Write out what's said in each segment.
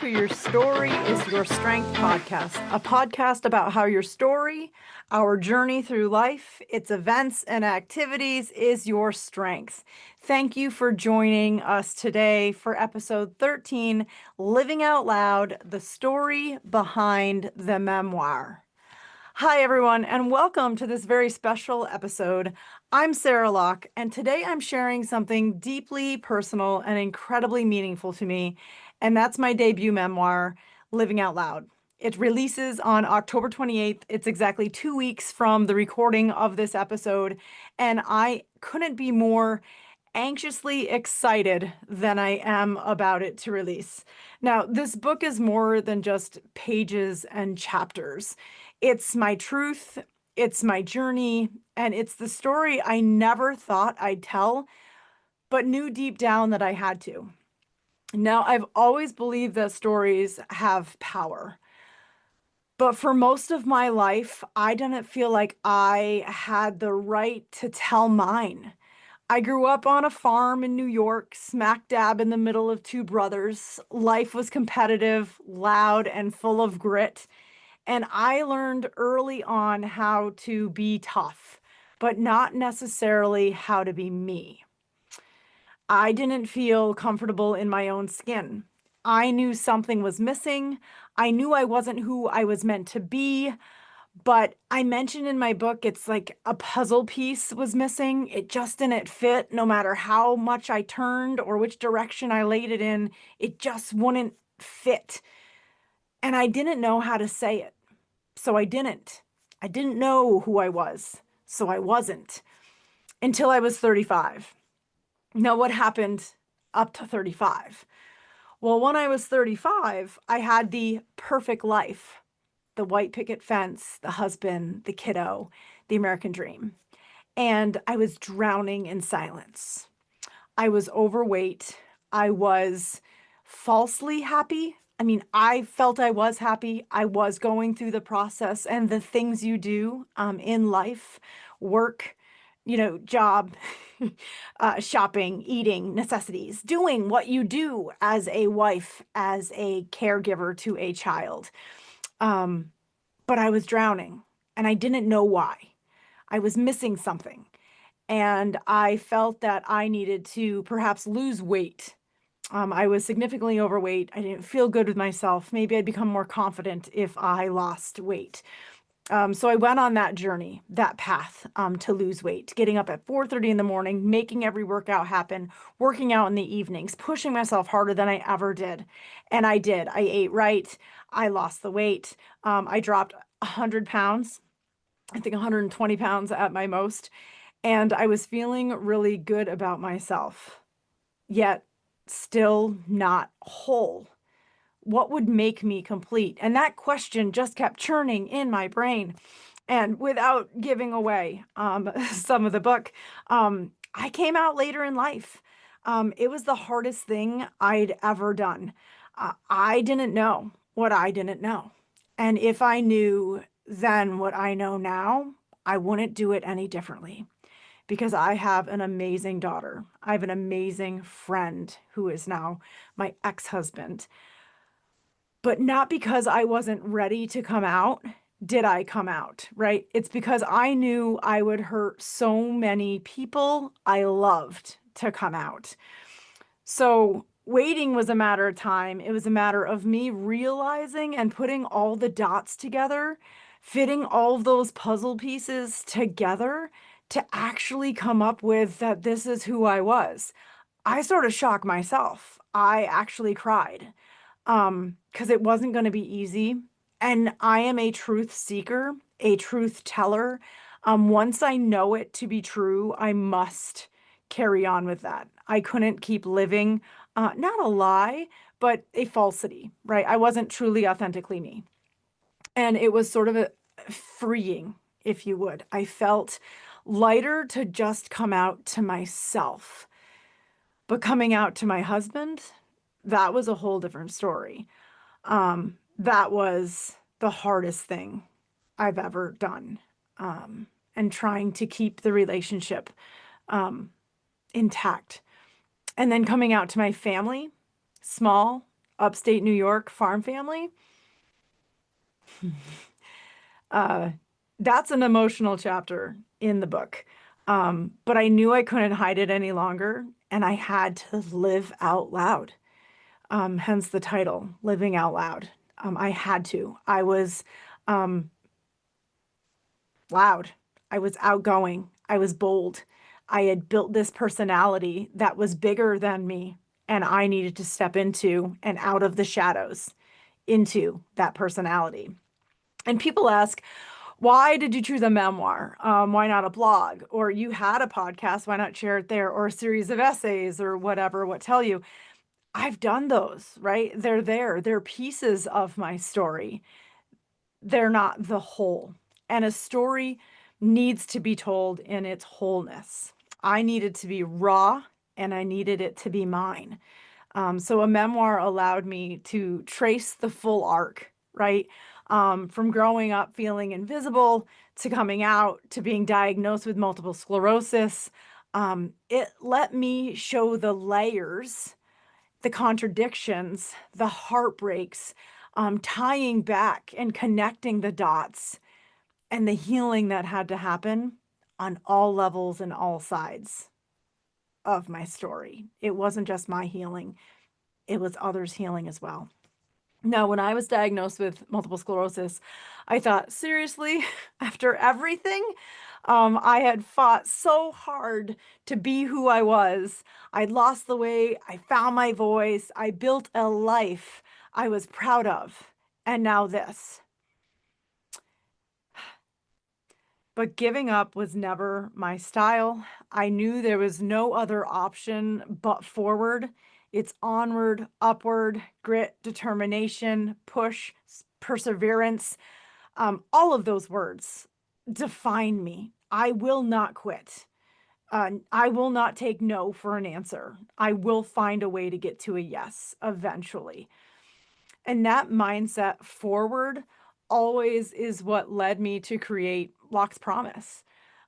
to Your Story is Your Strength podcast, a podcast about how your story, our journey through life, its events and activities is your strength. Thank you for joining us today for episode 13, Living Out Loud, the story behind the memoir. Hi, everyone, and welcome to this very special episode. I'm Sarah Locke, and today I'm sharing something deeply personal and incredibly meaningful to me, and that's my debut memoir, Living Out Loud. It releases on October 28th. It's exactly 2 weeks from the recording of this episode, and I couldn't be more anxiously excited than I am about it to release. Now, this book is more than just pages and chapters. It's my truth, it's my journey, and it's the story I never thought I'd tell, but knew deep down that I had to. Now, I've always believed that stories have power. But for most of my life, I didn't feel like I had the right to tell mine. I grew up on a farm in New York, smack dab in the middle of two brothers. Life was competitive, loud, and full of grit. And I learned early on how to be tough, but not necessarily how to be me. I didn't feel comfortable in my own skin. I knew something was missing. I knew I wasn't who I was meant to be. But I mentioned in my book, it's like a puzzle piece was missing. It just didn't fit no matter how much I turned or which direction I laid it in. It just wouldn't fit. And I didn't know how to say it. So I didn't. I didn't know who I was. So I wasn't until I was 35. Now, what happened up to 35? Well, when I was 35, I had the perfect life. The white picket fence, the husband, the kiddo, the American dream. And I was drowning in silence. I was overweight. I was falsely happy. I mean, I felt I was happy. I was going through the process and the things you do in life, work, job, shopping, eating, necessities, doing what you do as a wife, as a caregiver to a child. But I was drowning and I didn't know why. I was missing something. And I felt that I needed to perhaps lose weight. I was significantly overweight. I didn't feel good with myself. Maybe I'd become more confident if I lost weight. So I went on that journey, that path to lose weight, getting up at 4:30 in the morning, making every workout happen, working out in the evenings, pushing myself harder than I ever did. And I did. I ate right. I lost the weight. I dropped 100 pounds, I think 120 pounds at my most. And I was feeling really good about myself, yet still not whole. What would make me complete? And that question just kept churning in my brain. And without giving away some of the book, I came out later in life. It was the hardest thing I'd ever done. I didn't know what I didn't know. And if I knew then what I know now, I wouldn't do it any differently. Because I have an amazing daughter. I have an amazing friend who is now my ex-husband. But not because I wasn't ready to come out, did I come out, right? It's because I knew I would hurt so many people I loved to come out. So waiting was a matter of time. It was a matter of me realizing and putting all the dots together, fitting all of those puzzle pieces together to actually come up with that this is who I was. I sort of shocked myself. I actually cried because it wasn't going to be easy. And I am a truth seeker, a truth teller. Once I know it to be true, I must carry on with that. I couldn't keep living, not a lie, but a falsity, right? I wasn't truly authentically me. And it was sort of a freeing, if you would. I felt lighter to just come out to myself. But coming out to my husband, that was a whole different story. That was the hardest thing I've ever done. And trying to keep the relationship intact. And then coming out to my family, small, upstate New York farm family. Uh, that's an emotional chapter in the book. But I knew I couldn't hide it any longer, and I had to live out loud. Hence the title, Living Out Loud. I had to. I was um, loud. I was outgoing. I was bold. I had built this personality that was bigger than me, and I needed to step into and out of the shadows into that personality. And people ask, why did you choose a memoir? Why not a blog? Or you had a podcast, why not share it there? Or a series of essays or whatever, what tell you? I've done those, right? They're there. They're pieces of my story. They're not the whole. And a story needs to be told in its wholeness. I needed to be raw and I needed it to be mine. So a memoir allowed me to trace the full arc, right? From growing up feeling invisible to coming out to being diagnosed with multiple sclerosis. It let me show the layers, the contradictions, the heartbreaks, tying back and connecting the dots and the healing that had to happen on all levels and all sides of my story. It wasn't just my healing, it was others' healing as well. Now, when I was diagnosed with multiple sclerosis, I thought, seriously, after everything, I had fought so hard to be who I was. I'd lost the weight. I found my voice. I built a life I was proud of. And now this. But giving up was never my style. I knew there was no other option but forward. It's onward, upward, grit, determination, push, perseverance. All of those words define me. I will not quit. I will not take no for an answer. I will find a way to get to a yes eventually. And that mindset forward always is what led me to create Locke's Promise.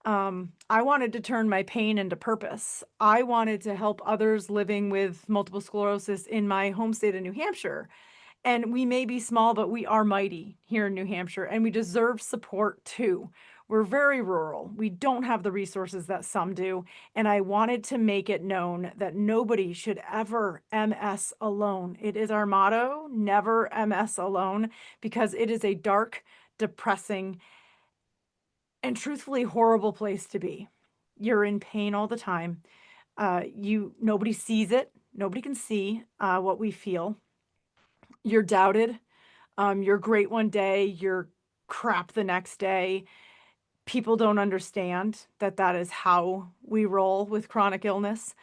I wanted to turn my pain into purpose. I wanted to help others living with multiple sclerosis in my home state of New Hampshire. And we may be small, but we are mighty here in New Hampshire, and we deserve support too. We're very rural. We don't have the resources that some do. And I wanted to make it known that nobody should ever MS alone. It is our motto, never MS alone, because it is a dark, depressing, and truthfully horrible place to be. You're in pain all the time. Nobody sees it. Nobody can see what we feel. You're doubted. You're great one day, you're crap the next day. People don't understand that that is how we roll with chronic illness.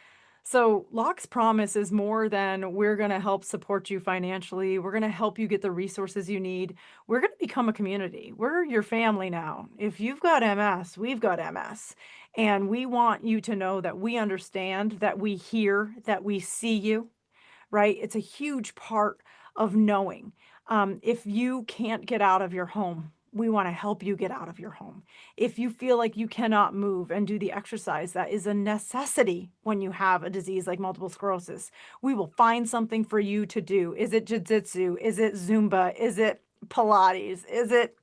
So Locke's Promise is more than we're going to help support you financially. We're going to help you get the resources you need. We're going to become a community. We're your family now. If you've got MS, we've got MS. And we want you to know that we understand, that we hear, that we see you, right? It's a huge part of knowing. If you can't get out of your home, we want to help you get out of your home. If you feel like you cannot move and do the exercise that is a necessity when you have a disease like multiple sclerosis, we will find something for you to do. Is it jiu-jitsu? Is it Zumba? Is it Pilates? Is it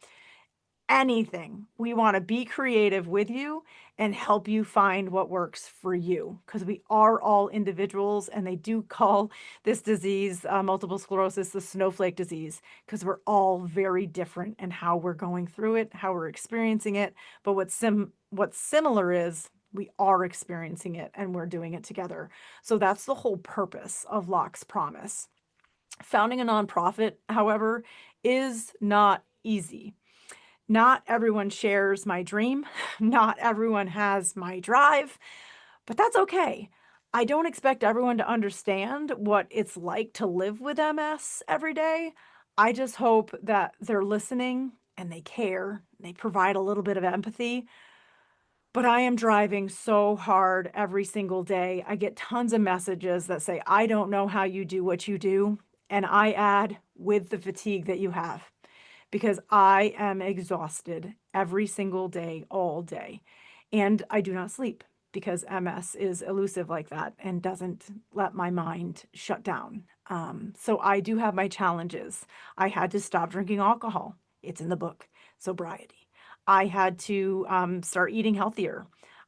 anything? We want to be creative with you and help you find what works for you, because we are all individuals, and they do call this disease, multiple sclerosis, the snowflake disease, because we're all very different in how we're going through it, how we're experiencing it. But what's similar is we are experiencing it and we're doing it together. So that's the whole purpose of Locke's Promise. Founding a nonprofit, however, is not easy. Not everyone shares my dream. Not everyone has my drive, but that's okay. I don't expect everyone to understand what it's like to live with MS every day. I just hope that they're listening and they care. They provide a little bit of empathy. But I am driving so hard every single day. I get tons of messages that say, I don't know how you do what you do. And I add, with the fatigue that you have, because I am exhausted every single day, all day. And I do not sleep because MS is elusive like that and doesn't let my mind shut down. So I do have my challenges. I had to stop drinking alcohol. It's in the book, sobriety. I had to start eating healthier.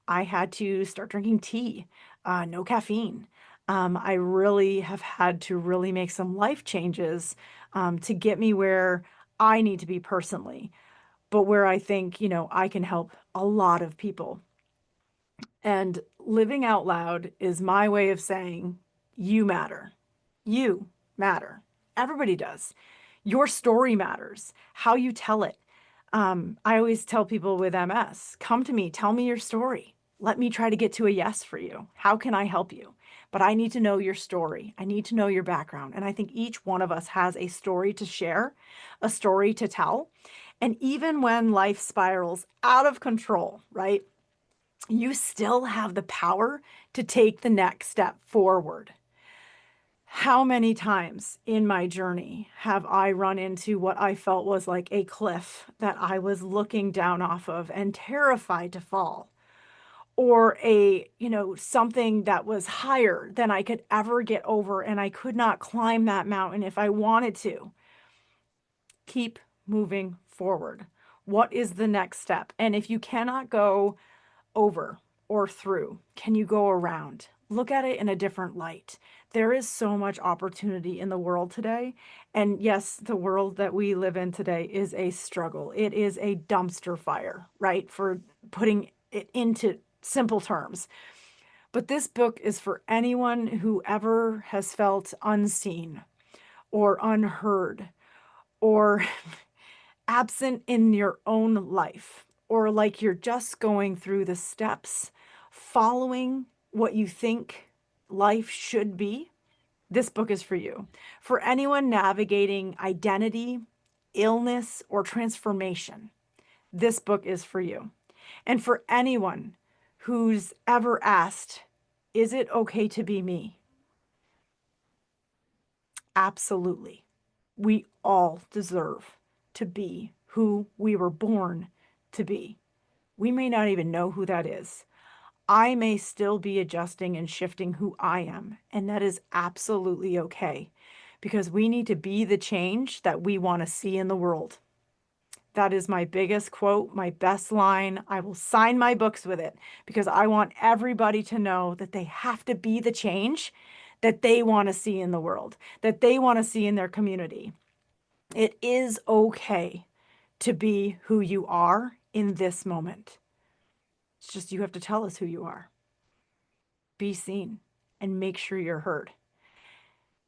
I had to start drinking tea, no caffeine. I really have had to really make some life changes to get me where I need to be personally, but where I think, I can help a lot of people. And living out loud is my way of saying, you matter. You matter. Everybody does. Your story matters, how you tell it. I always tell people with MS, come to me, tell me your story. Let me try to get to a yes for you. How can I help you? But I need to know your story. I need to know your background. And I think each one of us has a story to share, a story to tell. And even when life spirals out of control, right? You still have the power to take the next step forward. How many times in my journey have I run into what I felt was like a cliff that I was looking down off of and terrified to fall? Or something that was higher than I could ever get over, and I could not climb that mountain if I wanted to. Keep moving forward. What is the next step? And if you cannot go over or through, can you go around? Look at it in a different light. There is so much opportunity in the world today. And yes, the world that we live in today is a struggle. It is a dumpster fire, right? For putting it into simple terms. But this book is for anyone who ever has felt unseen or unheard or absent in your own life, or like you're just going through the steps, following what you think life should be. This book is for you. For anyone navigating identity, illness, or transformation, this book is for you. And for anyone who's ever asked, is it okay to be me? Absolutely. We all deserve to be who we were born to be. We may not even know who that is. I may still be adjusting and shifting who I am, and that is absolutely okay, because we need to be the change that we want to see in the world. That is my biggest quote, my best line. I will sign my books with it because I want everybody to know that they have to be the change that they want to see in the world, that they want to see in their community. It is okay to be who you are in this moment. It's just you have to tell us who you are. Be seen and make sure you're heard.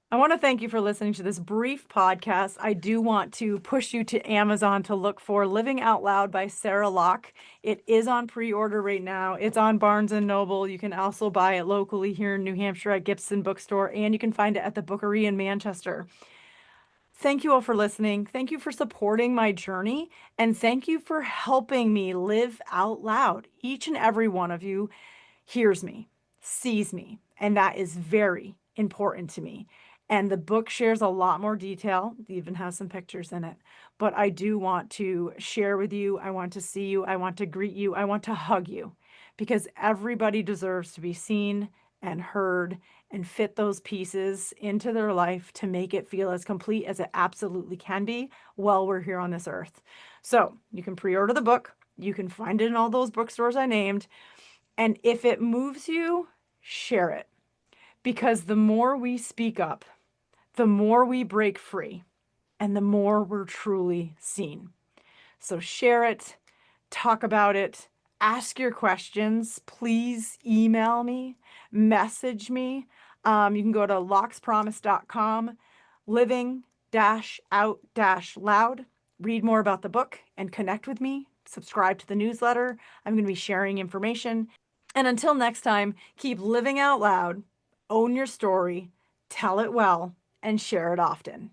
I want to thank you for listening to this brief podcast. I do want to push you to Amazon to look for Living Out Loud by Sarah Locke. It is on pre-order right now. It's on Barnes & Noble. You can also buy it locally here in New Hampshire at Gibson Bookstore, and you can find it at the Bookery in Manchester. Thank you all for listening. Thank you for supporting my journey, and thank you for helping me live out loud. Each and every one of you hears me, sees me, and that is very important to me. And the book shares a lot more detail. It even has some pictures in it. But I do want to share with you. I want to see you. I want to greet you. I want to hug you, because everybody deserves to be seen and heard and fit those pieces into their life to make it feel as complete as it absolutely can be while we're here on this earth. So you can pre-order the book. You can find it in all those bookstores I named. And if it moves you, share it. Because the more we speak up, the more we break free, and the more we're truly seen. So share it, talk about it, ask your questions. Please email me, message me. You can go to lockspromise.com, living-out-loud, read more about the book and connect with me. Subscribe to the newsletter. I'm going to be sharing information. And until next time, keep living out loud, own your story, tell it well, and share it often.